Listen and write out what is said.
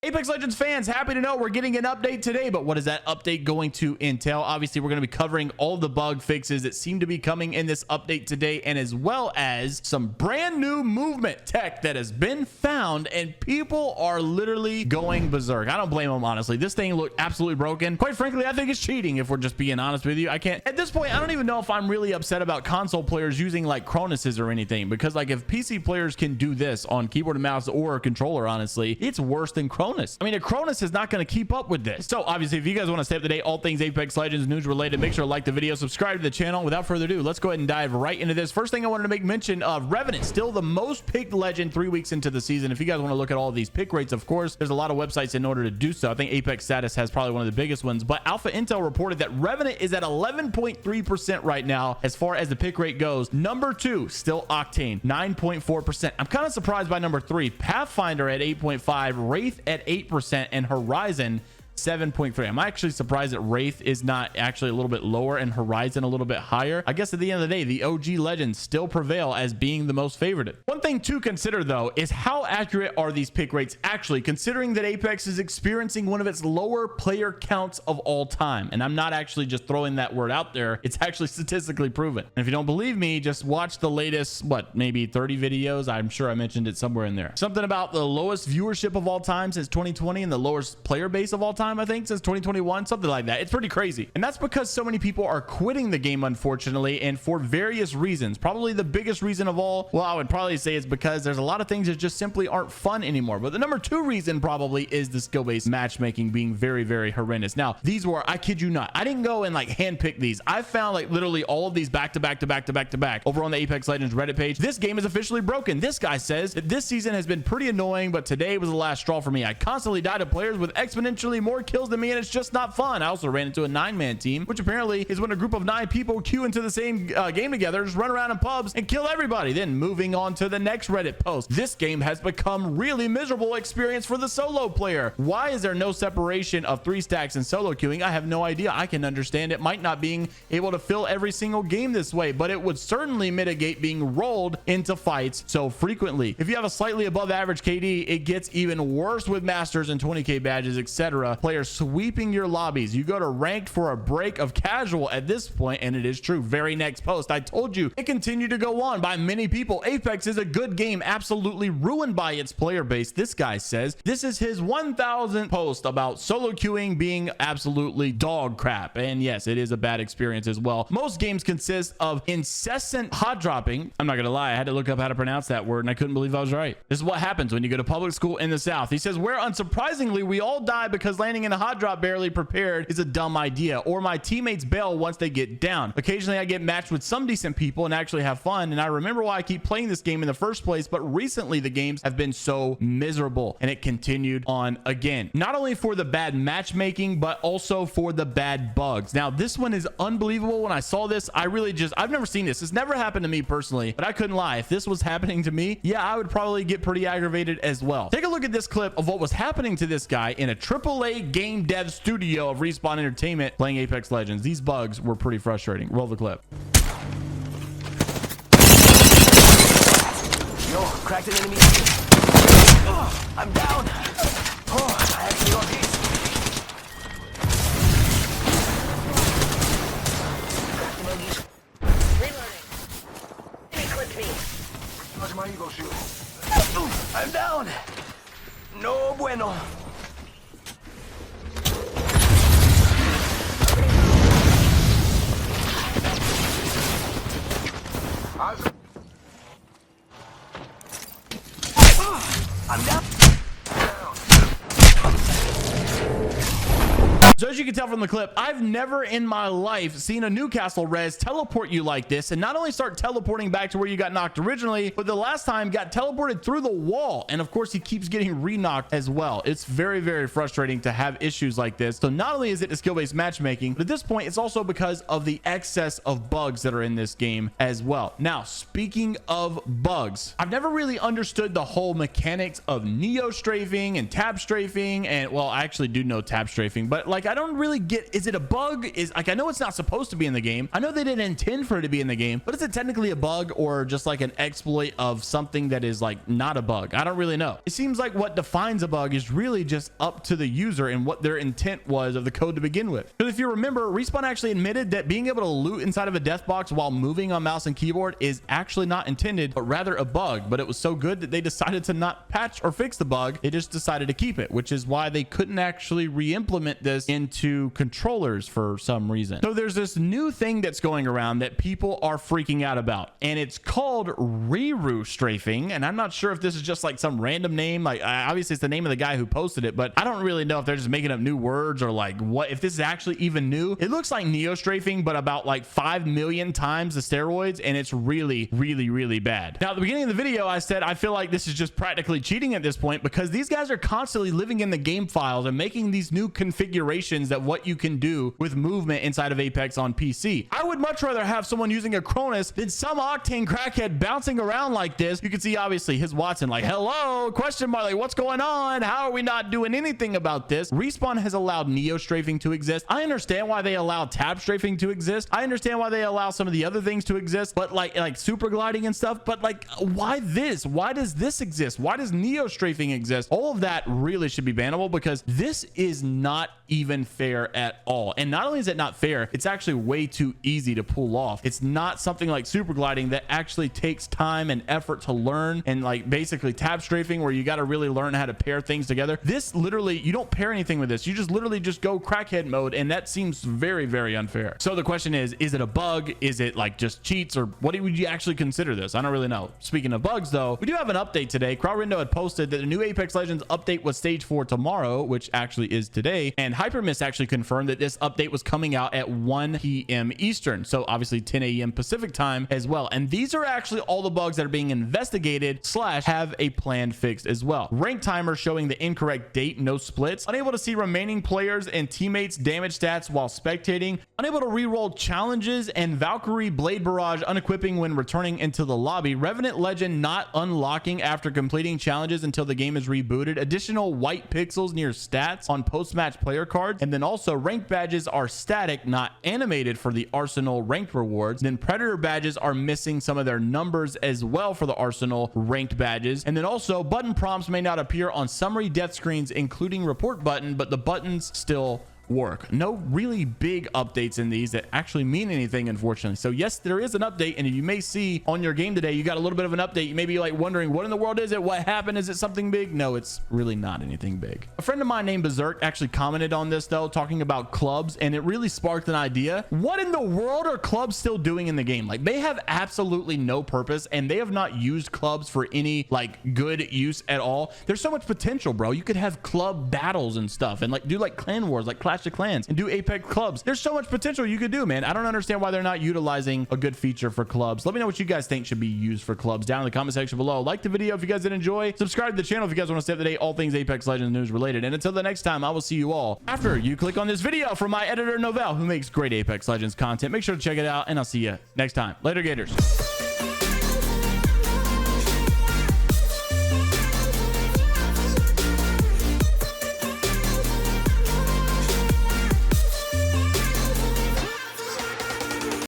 Apex Legends fans, happy to know we're getting an update today, but what is that update going to entail? Obviously, we're going to be covering all the bug fixes that seem to be coming in this update today, and as well as some brand new movement tech that has been found, and people are literally going berserk. I don't blame them, honestly. This thing looked absolutely broken. Quite frankly, I think it's cheating, if we're just being honest with you. I can't, at this point, I don't even know if I'm really upset about console players using like Chronuses or anything, because like if PC players can do this on keyboard and mouse or a controller, honestly, it's worse than Chronus. I mean, a Cronus is not going to keep up with this. So obviously, if you guys want to stay up to date, all things Apex Legends news related, make sure to like the video, subscribe to the channel. Without further ado, let's go ahead and dive right into this. First thing I wanted to make mention of Revenant, still the most picked legend 3 weeks into the season. If you guys want to look at all of these pick rates, of course, there's a lot of websites in order to do so. I think Apex Status has probably one of the biggest ones, but Alpha Intel reported that Revenant is at 11.3% right now as far as the pick rate goes. Number 2, still Octane, 9.4%. I'm kind of surprised by number 3, Pathfinder at 8.5%, Wraith at 8%, and Horizon 7.3. I'm actually surprised that Wraith is not actually a little bit lower and Horizon a little bit higher. I guess at the end of the day, the OG legends still prevail as being the most favorited. One thing to consider though is how accurate are these pick rates actually, considering that Apex is experiencing one of its lower player counts of all time. And I'm not actually just throwing that word out there. It's actually statistically proven. And if you don't believe me, just watch the latest, maybe 30 videos. I'm sure I mentioned it somewhere in there. Something about the lowest viewership of all time since 2020 and the lowest player base of all time, I think, since 2021, something like that. It's pretty crazy. And that's because so many people are quitting the game, unfortunately, and for various reasons. Probably the biggest reason of all, well, I would probably say it's because there's a lot of things that just simply aren't fun anymore. But the number 2 reason probably is the skill-based matchmaking being very, very horrendous. Now, these were, I kid you not, I didn't go and like handpick these. I found like literally all of these back to back to back to back to back over on the Apex Legends Reddit page. This game is officially broken. This guy says that this season has been pretty annoying, but today was the last straw for me. I constantly die to players with exponentially more kills than me, and it's just not fun. I also ran into a 9-man team, which apparently is when a group of 9 people queue into the same game together, just run around in pubs and kill everybody. Then moving on to the next Reddit post. This game has become really miserable experience for the solo player. Why is there no separation of 3 stacks and solo queuing? I have no idea. I can understand it might not being able to fill every single game this way, but it would certainly mitigate being rolled into fights so frequently. If you have a slightly above average KD, it gets even worse with masters and 20k badges, etc. Players sweeping your lobbies. You go to ranked for a break of casual at this point, and it is true. Very next post, I told you it continued to go on by many people. Apex is a good game, absolutely ruined by its player base. This guy says this is his 1000th post about solo queuing being absolutely dog crap, and yes, it is a bad experience as well. Most games consist of incessant hot dropping. I'm not gonna lie, I had to look up how to pronounce that word and I couldn't believe I was right. This is what happens when you go to public school in the South. He says, where unsurprisingly we all die because landing in a hot drop barely prepared is a dumb idea, or my teammates bail once they get down. Occasionally I get matched with some decent people and actually have fun, and I remember why I keep playing this game in the first place, but recently the games have been so miserable, and it continued on again. Not only for the bad matchmaking, but also for the bad bugs. Now this one is unbelievable. When I saw this, I've never seen this. This never happened to me personally, but I couldn't lie. If this was happening to me, yeah, I would probably get pretty aggravated as well. Take a look at this clip of what was happening to this guy in a AAA game dev studio of Respawn Entertainment playing Apex Legends. These bugs were pretty frustrating. Roll the clip. Yo, cracked an enemy. I'm down. Oh, I actually got hit. Cracked an enemy. Reloading. He clipped me. How's my ego shield? I'm down. No bueno. I'm down. So as you can tell from the clip, I've never in my life seen a Newcastle res teleport you like this, and not only start teleporting back to where you got knocked originally, but the last time got teleported through the wall. And of course he keeps getting re-knocked as well. It's very, very frustrating to have issues like this. So not only is it the skill-based matchmaking, but at this point it's also because of the excess of bugs that are in this game as well. Now, speaking of bugs, I've never really understood the whole mechanics of neo strafing and tab strafing, and well, I actually do know tab strafing, but like like, I don't really get, is it a bug? Is like, I know it's not supposed to be in the game. I know they didn't intend for it to be in the game, but is it technically a bug or just like an exploit of something that is like not a bug? I don't really know. It seems like what defines a bug is really just up to the user and what their intent was of the code to begin with. Because if you remember, Respawn actually admitted that being able to loot inside of a death box while moving on mouse and keyboard is actually not intended, but rather a bug. But it was so good that they decided to not patch or fix the bug. They just decided to keep it, which is why they couldn't actually re-implement this into controllers for some reason. So there's this new thing that's going around that people are freaking out about, and it's called reroute strafing. And I'm not sure if this is just like some random name. Like, obviously it's the name of the guy who posted it, but I don't really know if they're just making up new words or like what, if this is actually even new. It looks like neo strafing, but about like 5 million times the steroids, and it's really, really, really bad. Now, at the beginning of the video, I said I feel like this is just practically cheating at this point, because these guys are constantly living in the game files and making these new configurations that what you can do with movement inside of Apex on PC. I would much rather have someone using a Cronus than some octane crackhead bouncing around like this. You can see obviously his Watson like, hello, question mark, like, what's going on? How are we not doing anything about this? Respawn has allowed neo strafing to exist. I understand why they allow tab strafing to exist. I understand why they allow some of the other things to exist, but like super gliding and stuff. But like, why this? Why does this exist? Why does neo strafing exist? All of that really should be bannable, because this is not even fair at all. And not only is it not fair, it's actually way too easy to pull off. It's not something like super gliding that actually takes time and effort to learn, and like basically tab strafing where you got to really learn how to pair things together. This literally, you don't pair anything with this. You just literally just go crackhead mode, and that seems very, very unfair. So the question is it a bug? Is it like just cheats, or what would you actually consider this? I don't really know. Speaking of bugs though, we do have an update today. Crowrindo had posted that the new Apex Legends update was staged for tomorrow, which actually is today, and Hypermiss actually confirmed that this update was coming out at 1 p.m. Eastern, so obviously 10 a.m. Pacific time as well. And these are actually all the bugs that are being investigated / have a planned fix as well. Rank timer showing the incorrect date, no splits, unable to see remaining players and teammates damage stats while spectating, unable to reroll challenges, and Valkyrie Blade Barrage unequipping when returning into the lobby, Revenant Legend not unlocking after completing challenges until the game is rebooted, additional white pixels near stats on post-match player cards, and then also ranked badges are static, not animated for the Arsenal ranked rewards. Then Predator badges are missing some of their numbers as well for the Arsenal ranked badges. And then also button prompts may not appear on summary death screens, including report button, but the buttons still work. No really big updates in these that actually mean anything, unfortunately. So yes, there is an update, and you may see on your game today you got a little bit of an update. You may be like wondering, what in the world is it? What happened? Is it something big? No, it's really not anything big. A friend of mine named Berserk actually commented on this though, talking about clubs, and it really sparked an idea. What in the world are clubs still doing in the game? Like, they have absolutely no purpose, and they have not used clubs for any like good use at all. There's so much potential, bro. You could have club battles and stuff, and like do like clan wars, like Clash of Clans, and do Apex clubs. There's so much potential you could do, man. I don't understand why they're not utilizing a good feature for clubs. Let me know what you guys think should be used for clubs down in the comment section below. Like the video if you guys did enjoy. Subscribe to the channel if you guys want to stay up to date all things Apex Legends news related. And until the next time, I will see you all after you click on this video from my editor Novell, who makes great Apex Legends content. Make sure to check it out, and I'll see you next time. Later, Gators.